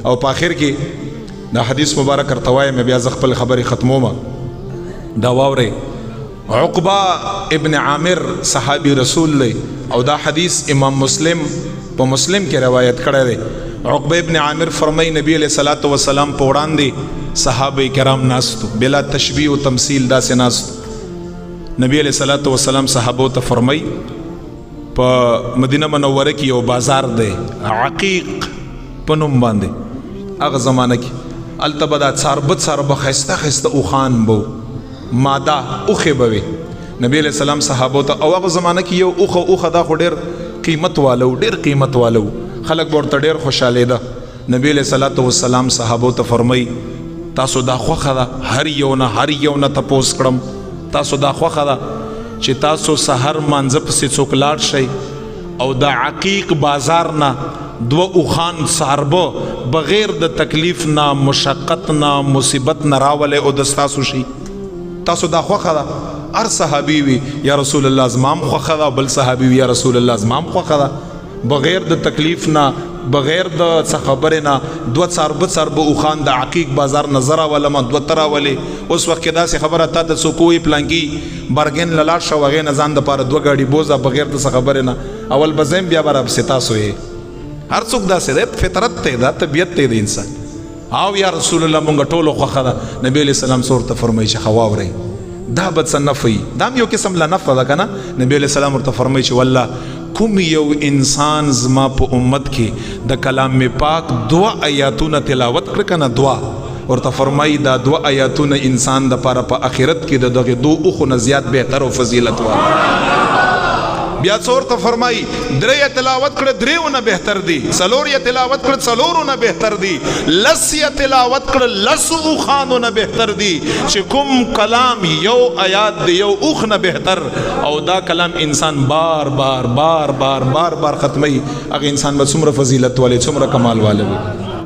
او په اخر کې دا حدیث مبارک ارتوای مې بیا ز خپل خبرې ختمومه. دا واوري عقبہ ابن عامر صحابی رسول دی او دا حدیث امام مسلم په مسلم کې روایت کړی دی. عقبہ ابن عامر فرمای نبی علیہ الصلوۃ والسلام په وړاندې صحابه کرام ناستو بلا تشبیه او تمثيل داسې ناستو. نبی علیہ الصلوۃ والسلام صحابه ته فرمای په مدینه منوره کې یو بازار دی عقیق په نوم باندې. هغه زمانہ کې التبدا څاربه خسته خسته او خان بو ماده اوخه بوي. نبی علیہ السلام صحابه ته او هغه زمانہ کې یو اوخه دا خو ډیر قیمت والو خلق ورته ډیر خوشاله ده. نبی علیہ الصلوۃ والسلام صحابه ته فرمای تاسو دا خوخه ده هر یو نه تپوس کړم تاسو دا خوخه ده چې تاسو سحر مانځ پسې څوک لاړ شي او دا عقیق بازار نه دو اوخان ساربه بغیر د تکلیف نه مشقت نه مصیبت نه راوله او دستاسو شي تاسو دا خوخه ده. هر صحابي وي یا رسول الله زمام خوخه ده بل صحابي وي یا رسول الله زمام خوخه ده بغیر د تکلیف نه بغیر د څه خبره نه دو څاربه اوخان د عقیق بازار نظر ولا ما دو ترا ولي اوس وخت دا څه خبره تا د سکوي پلانکی برګن لاله شو غې نه ځان د پاره دو غاډي بوزا بغیر د څه خبره نه اول بزم بیا بر ستا سوې هر څوک دا څه فطرت ته دا طبيعت ته د انسان او یا رسول الله مونږ ټولو خوخه ده. نبی علیہ السلام سورته فرمایي چې خواوري دا بد صنفي دام یو قسم لا نفع ده کنه. نبی علیہ السلام ورته فرمایي چې والله کوم یو انسان زما په امت کې د کلام پاک دوا آیاتونه تلاوت کړ کنه دوا ورته فرمایي دا دوا آیاتونه انسان د پاره په آخرت کې د دغه دو اوخو نه زیات بهتر او فضیلت و. بیا څور ته فرمایي درې تلاوت کړ درېونه بهتر دي څلور یې تلاوت کړ څلورونه بهتر دي لس یې تلاوت کړ لس اوخانونه بهتر دي چې کوم کلام یو آیات دی یو اوخ نه بهتر او دا کلام انسان بار بار ختمي هغه انسان به څومره فضیلت والے څومره کمال والے وي.